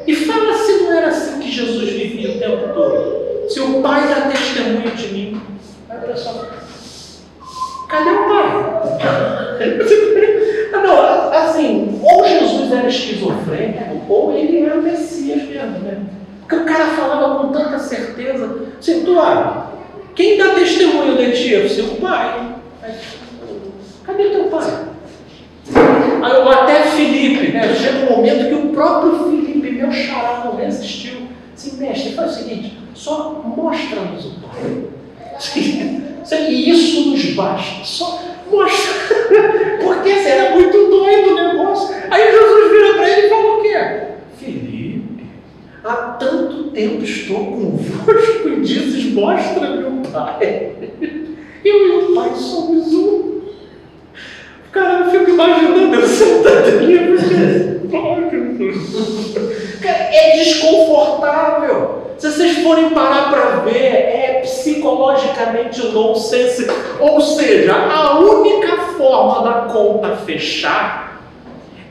E fala se não era assim que Jesus vivia o tempo todo. Se o Pai dá testemunho de mim, aí o pessoal, cadê o Pai? Não, assim, ou Jesus era esquizofrênico, ou ele era o Messias mesmo, né? Porque o cara falava com tanta certeza, assim, quem dá testemunho de ti? É o seu Pai. Aí, cadê teu Pai? Aí, até Felipe, né? Chega um momento que o próprio Felipe, meu xará, não resistiu. Assim, mestre, faz o seguinte, só mostra-nos o Pai. E isso nos basta, só mostra. Porque era muito doido o negócio. Aí Jesus vira para ele e fala o quê? Felipe, há tanto tempo estou convosco e dizes, mostra meu Pai. Eu e o Pai somos um. Cara, eu fico imaginando eu sentadinho. É desconfortável. Se vocês forem parar para ver, é psicologicamente nonsense. Ou seja, a única forma da conta fechar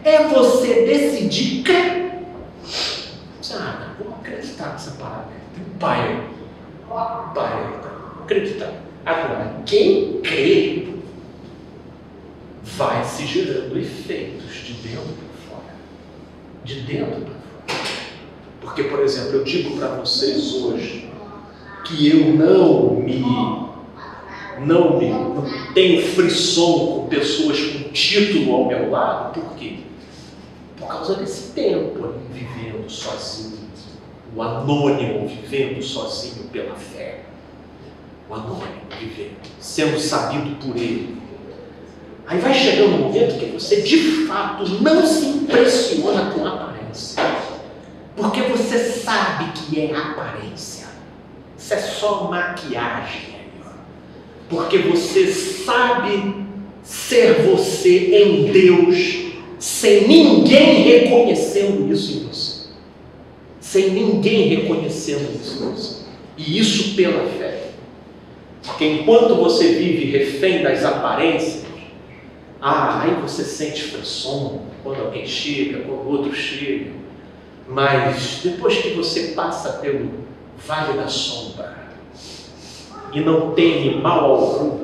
é você decidir crer. Vou acreditar nessa parada. Tem um pai aí. Pai aí. Vou acreditar. Agora, quem crê vai se gerando efeitos de dentro para fora. De dentro para fora. Porque, por exemplo, eu digo para vocês hoje que eu não tenho frisson com pessoas com título ao meu lado. Por quê? Por causa desse tempo ali vivendo sozinho. O anônimo vivendo sozinho pela fé. O anônimo vivendo, sendo sabido por ele. Aí vai chegando um momento que você de fato não se impressiona com a aparência. Porque você sabe que é aparência. Isso é só maquiagem. Porque você sabe ser você em Deus, sem ninguém reconhecendo isso em você. Sem ninguém reconhecendo isso em você. E isso pela fé. Porque enquanto você vive refém das aparências, aí você sente frisson quando alguém chega, quando o outro chega. Mas depois que você passa pelo vale da sombra e não teme mal algum,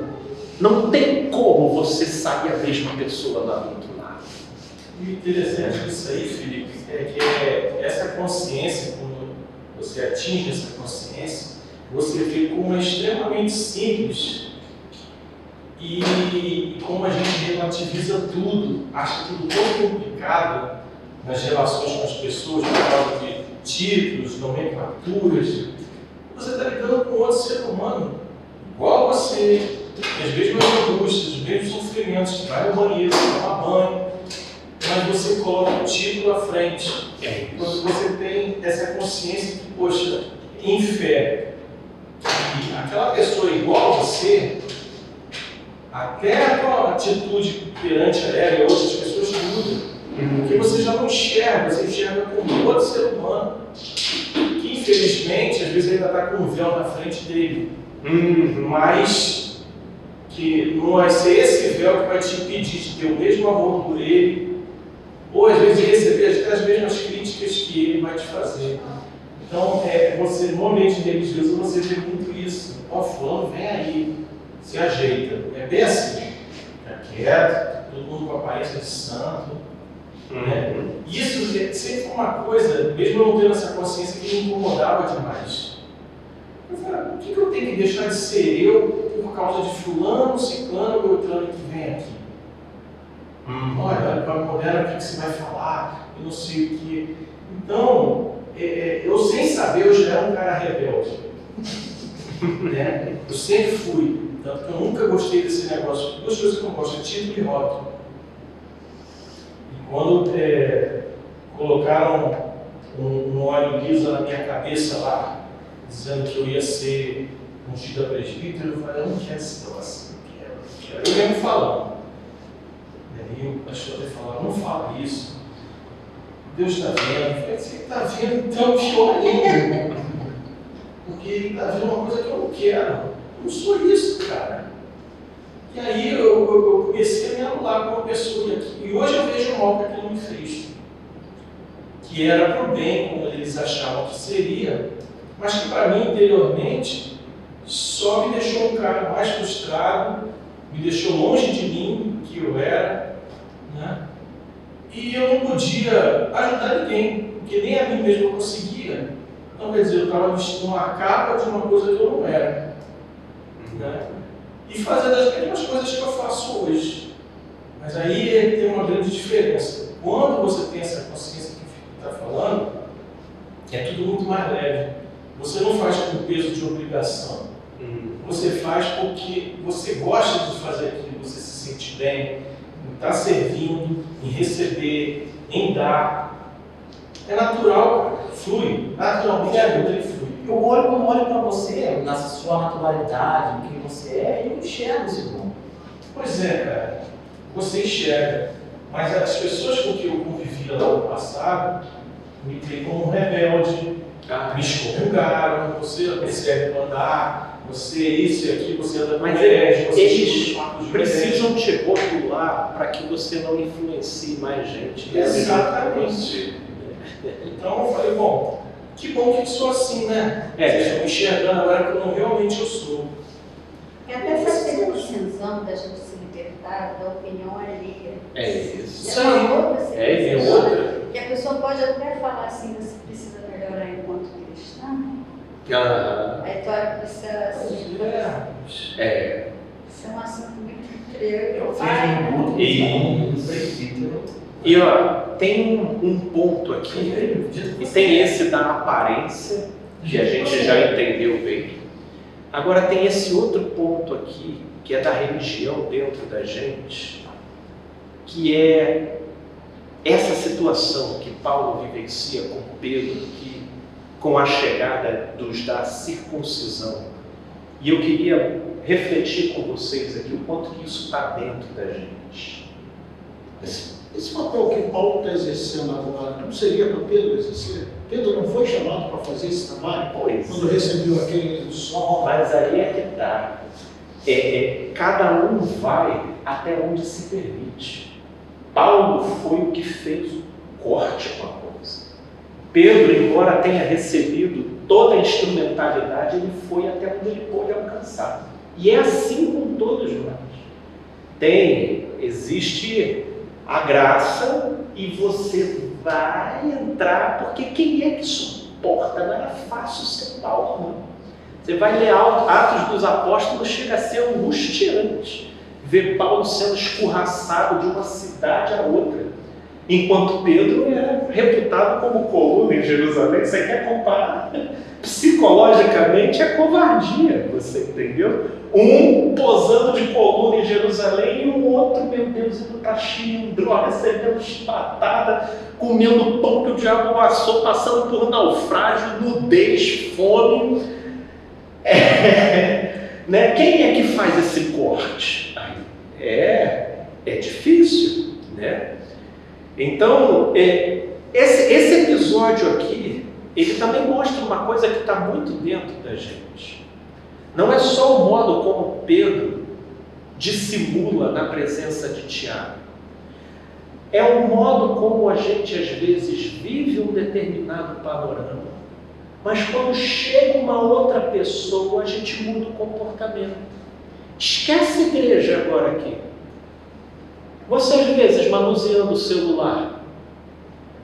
não tem como você sair a mesma pessoa lá do outro lado. E o interessante disso aí, Felipe, é que essa consciência, quando você atinge essa consciência, você vê como é extremamente simples e como a gente relativiza tudo, acha tudo tão complicado nas relações com as pessoas por causa de títulos, nomenclaturas. Você está lidando com outro ser humano, igual a você, as mesmas angústias, os mesmos sofrimentos, que vai no banheiro, toma banho, mas você coloca o título à frente. Quando você tem essa consciência que, poxa, em fé, que aquela pessoa igual a você, até a tua atitude perante ela e outras pessoas mudam. Porque você já não enxerga, você enxerga como outro ser humano, que infelizmente às vezes ainda está com um véu na frente dele, mas que não vai ser esse véu que vai te impedir de ter o mesmo amor por ele, ou às vezes de receber até as mesmas críticas que ele vai te fazer. Então, você, no ambiente religioso, você vê muito isso. Fulano, vem aí, se ajeita. É bem assim, fica quieto, todo mundo com aparência de santo. Isso sempre foi uma coisa, mesmo eu não tendo essa consciência, que me incomodava demais. Eu falei, por que eu tenho que deixar de ser eu por causa de fulano, ciclano, beltrano que vem aqui? Olha, para a moderna, o que você vai falar? Eu não sei o que. Então, eu sem saber, eu já era um cara rebelde. Eu sempre fui. Tanto que eu nunca gostei desse negócio. Duas coisas que eu não gosto, é título e rótulo. Quando colocaram um óleo liso na minha cabeça lá, dizendo que eu ia ser ungido a presbítero, eu falei, eu não quero esse negócio, não quero. Eu mesmo falando. E aí o pastor até falou, não fala isso. Deus está vendo. Eu falei, se ele está vendo, então pior ainda. Porque ele está vendo uma coisa que eu não quero. Eu não sou isso, cara. E aí eu comecei a me anular com uma pessoa aqui. E hoje eu vejo o mal que aquilo me fez. Que era para o bem, como eles achavam que seria, mas que para mim, interiormente, só me deixou um cara mais frustrado, me deixou longe de mim, que eu era, né? E eu não podia ajudar ninguém, porque nem a mim mesmo eu conseguia. Então, quer dizer, eu estava vestindo uma capa de uma coisa que eu não era. Né? E fazendo as mesmas coisas que eu faço hoje. Mas aí tem uma grande diferença. Quando você tem essa consciência que o Felipe está falando, é tudo muito mais leve. Você não faz com peso de obrigação. Você faz porque você gosta de fazer aquilo, você se sente bem, em estar servindo, em receber, em dar. É natural, cara. Flui. Naturalmente ele flui. Eu olho para você, na sua naturalidade, em quem você é, e eu enxergo esse dom. Pois é, cara. Você enxerga. Mas as pessoas com que eu convivia lá no passado me têm como um rebelde, me excomungaram, você não serve para andar, você isso e aquilo, você anda com herege, eles precisam te rotular para que você não influencie mais gente. Exatamente. Então eu falei, que bom que eu sou assim, né? Vocês estão me enxergando agora que realmente eu sou. E até essa decisão da gente se libertar da opinião alheia. É isso. É uma outra É situação, outra. que a pessoa pode até falar assim, você precisa melhorar enquanto cristã. Aí tu olha para você assim, isso é um assunto muito incrível. E ó, tem um ponto aqui, e tem esse da aparência, que a gente já entendeu bem. Agora tem esse outro ponto aqui, que é da religião dentro da gente, que é essa situação que Paulo vivencia com Pedro, que com a chegada da circuncisão. E eu queria refletir com vocês aqui o quanto que isso está dentro da gente. Esse papel que Paulo está exercendo agora, não seria para Pedro exercer? Pedro não foi chamado para fazer esse trabalho? Quando recebeu aquele som. Mas aí é que está. Cada um vai até onde se permite. Paulo foi o que fez o corte com a coisa. Pedro, embora tenha recebido toda a instrumentalidade, ele foi até onde ele pôde alcançar. E é assim com todos nós. Existe a graça e você vai entrar, porque quem é que suporta? Não era fácil ser Paulo, não. Você vai ler Atos dos Apóstolos, chega a ser angustiante ver Paulo sendo escorraçado de uma cidade a outra, enquanto Pedro era reputado como coluna em Jerusalém. Você quer comparar? Psicologicamente é covardia, você entendeu? Um posando de coluna em Jerusalém e o outro, meu Deus, indo para China, droga, recebendo chibatada, comendo pão que o diabo assou, passando por naufrágio, nudez, fome. Né? Quem é que faz esse corte? É difícil, né? Então, esse episódio aqui, ele também mostra uma coisa que está muito dentro da gente. Não é só o modo como Pedro dissimula na presença de Tiago. É o modo como a gente, às vezes, vive um determinado panorama, mas quando chega uma outra pessoa, a gente muda o comportamento. Esquece a igreja agora aqui. Você, às vezes, manuseando o celular,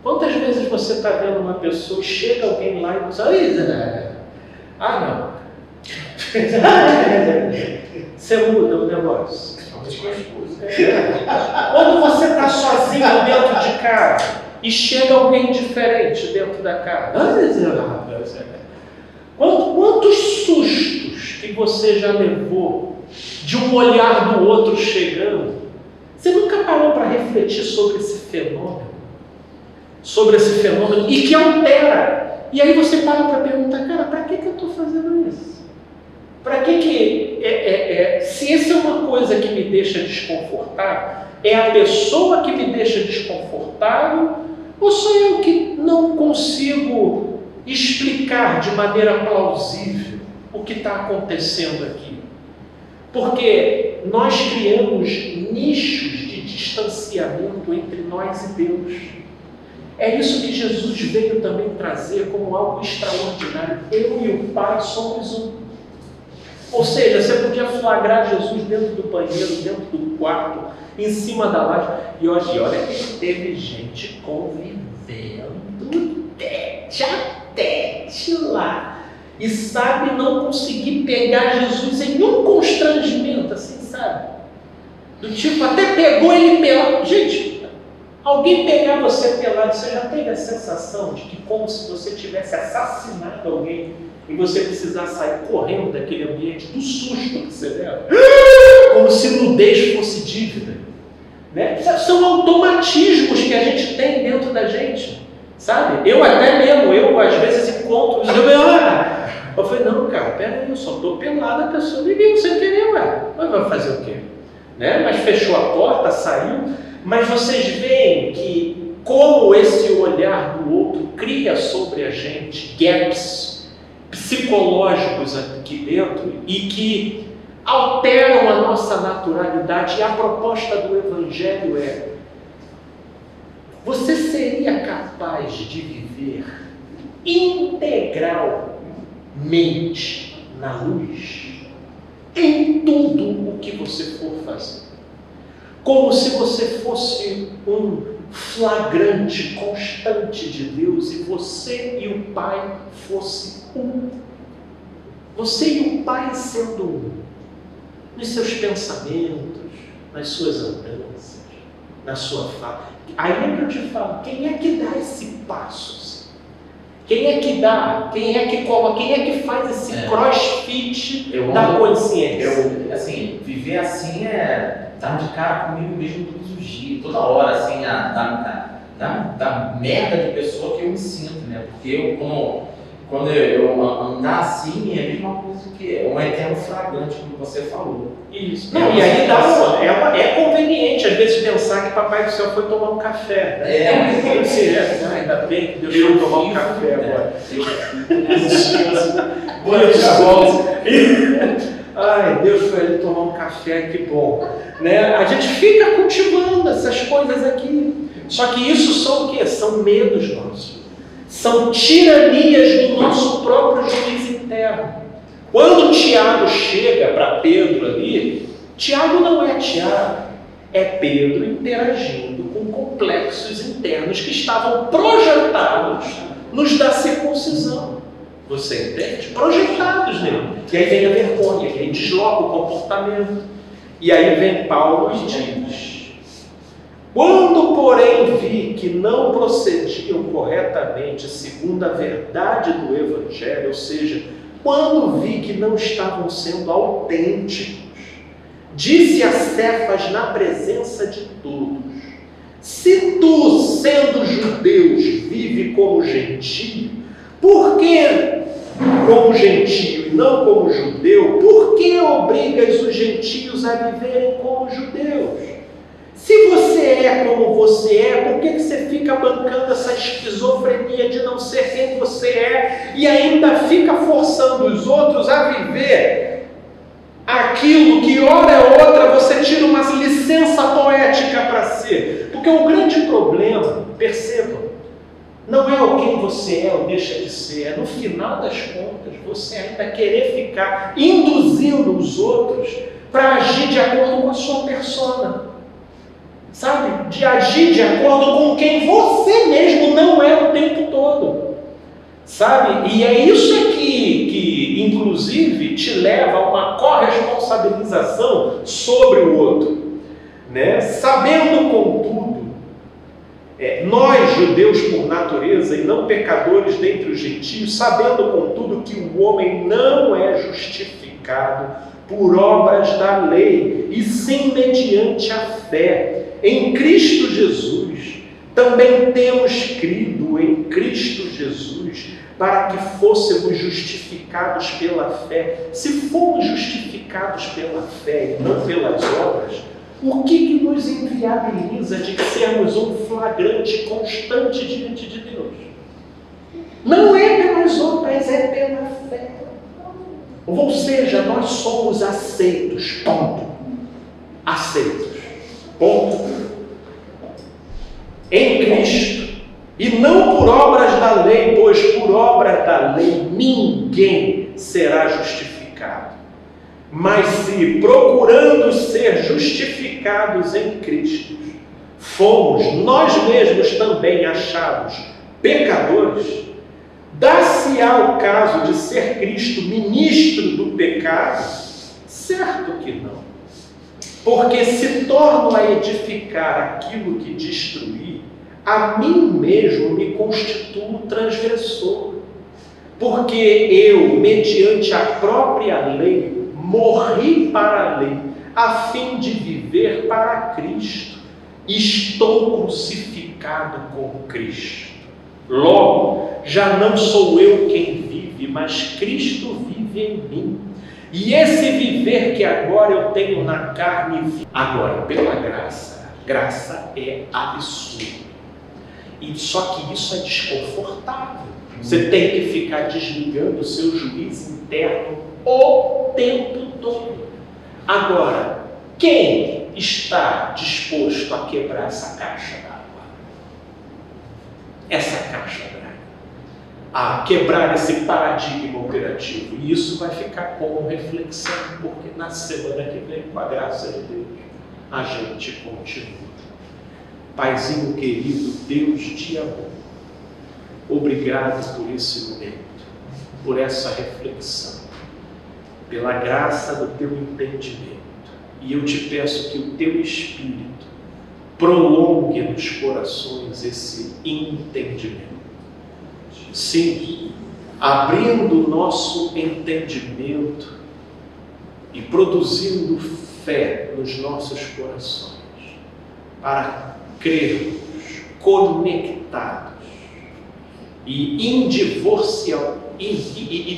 quantas vezes você está vendo uma pessoa e chega alguém lá e diz, não. Você muda o negócio. Quando você está sozinho dentro de casa e chega alguém diferente dentro da casa, quantos sustos que você já levou de um olhar do outro chegando? Você nunca parou para refletir sobre esse fenômeno? E que altera. E aí você para para perguntar, cara, para que eu estou fazendo isso? Para que se essa é uma coisa que me deixa desconfortável, é a pessoa que me deixa desconfortável, ou sou eu que não consigo explicar de maneira plausível o que está acontecendo aqui? Porque nós criamos nichos de distanciamento entre nós e Deus. É isso que Jesus veio também trazer como algo extraordinário. Eu e o Pai somos um. Ou seja, você podia flagrar Jesus dentro do banheiro, dentro do quarto, em cima da laje. E olha que teve gente convivendo tete a tete lá. E sabe, não conseguir pegar Jesus em um constrangimento, assim, sabe? Do tipo, até pegou ele pelado. Gente, alguém pegar você pelado, você já teve a sensação de que como se você tivesse assassinado alguém e você precisar sair correndo daquele ambiente, do susto que você leva, como se nudez fosse dívida, né? São automatismos que a gente tem dentro da gente, sabe? Eu às vezes encontro eu falei, não, cara, peraí, eu só estou pelado, a pessoa me viu sem querer, mas vai fazer o quê? Né? Mas fechou a porta, saiu. Mas vocês veem que como esse olhar do outro cria sobre a gente gaps psicológicos aqui dentro e que alteram a nossa naturalidade. E a proposta do Evangelho é: você seria capaz de viver integralmente na luz? em tudo o que você for fazer. Como se você fosse um flagrante constante de Deus e você e o Pai fosse um. Você e o Pai sendo um. Nos seus pensamentos, nas suas andanças, na sua fala. Aí é que eu te falo, quem é que dá esse passo? Quem é que dá? Quem é que coloca? Quem é que faz esse crossfit da consciência? Assim, viver assim é dar de cara comigo mesmo todos os dias, toda hora, assim, da merda de pessoa que eu me sinto, né? Porque eu, quando eu andar assim, é a mesma coisa que um eterno flagrante, como você falou. Isso. Não, e aí é conveniente, às vezes, pensar que Papai do Céu foi tomar um café. Né? Ainda bem que Deus foi tomar um café agora. Ai, Deus foi ali tomar um café, que bom. Né? A gente fica cultivando essas coisas aqui. Só que isso são o quê? São medos nossos. São tiranias do nosso próprio juiz interno. Quando Tiago chega para Pedro ali, Tiago não é Tiago, é Pedro interagindo com complexos internos que estavam projetados nos da circuncisão. Você entende? Projetados nele. E aí vem a vergonha, e aí desloca o comportamento. E aí vem Paulo e diz: quando, porém, vi que não procediam corretamente segundo a verdade do Evangelho, ou seja, quando vi que não estavam sendo autênticos, disse a Cefas na presença de todos: se tu, sendo judeu, vive como gentio, por que como gentio e não como judeu? Por que obrigas os gentios a viverem como judeus? Se você é como você é, por que você fica bancando essa esquizofrenia de não ser quem você é e ainda fica forçando os outros a viver aquilo que, hora é outra, você tira uma licença poética para ser? Porque o grande problema, percebam, não é o quem você é ou deixa de ser, é no final das contas você ainda querer ficar induzindo os outros para agir de acordo com a sua persona. Sabe? De agir de acordo com quem você mesmo não é o tempo todo. Sabe? E é isso que inclusive, te leva a uma corresponsabilização sobre o outro. Né? Sabendo, contudo, nós, judeus por natureza e não pecadores dentre os gentios, sabendo, contudo, que o homem não é justificado por obras da lei, e sim mediante a fé em Cristo Jesus. Também temos crido em Cristo Jesus para que fôssemos justificados pela fé. Se fomos justificados pela fé e não pelas obras, o que nos inviabiliza de sermos um flagrante constante diante de Deus? Não é pelas obras, é pela fé. Ou seja, nós somos aceitos, ponto. Aceitos, ponto. Em Cristo, e não por obras da lei, pois por obras da lei ninguém será justificado. Mas se, procurando ser justificados em Cristo, fomos nós mesmos também achados pecadores, dá-se-á o caso de ser Cristo ministro do pecado? Certo que não. Porque se torno a edificar aquilo que destruí, a mim mesmo me constituo transgressor. Porque eu, mediante a própria lei, morri para a lei, a fim de viver para Cristo. Estou crucificado com Cristo. Logo, já não sou eu quem vive, mas Cristo vive em mim. E esse viver que agora eu tenho na carne, agora pela graça, graça é absurdo. E só que isso é desconfortável. Você tem que ficar desligando o seu juiz interno o tempo todo. Agora, quem está disposto a quebrar essa caixa d'água? Essa caixa d'água. a quebrar esse paradigma operativo. E isso vai ficar como reflexão, porque na semana que vem, com a graça de Deus, a gente continua. Paizinho querido, Deus de amor, obrigado por esse momento, por essa reflexão, pela graça do teu entendimento. E eu te peço que o teu Espírito prolongue nos corações esse entendimento. Sim, abrindo o nosso entendimento e produzindo fé nos nossos corações, para crermos conectados e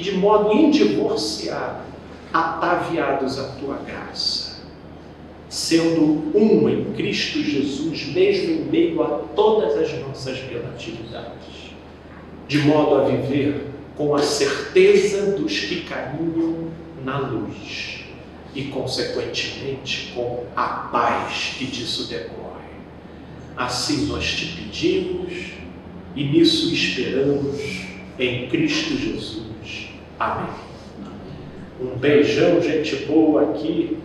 de modo indivorciado, ataviados à tua graça, sendo um em Cristo Jesus, mesmo em meio a todas as nossas relatividades, de modo a viver com a certeza dos que caminham na luz e, consequentemente, com a paz que disso decorre. Assim nós te pedimos e nisso esperamos em Cristo Jesus. Amém. Um beijão, gente boa aqui.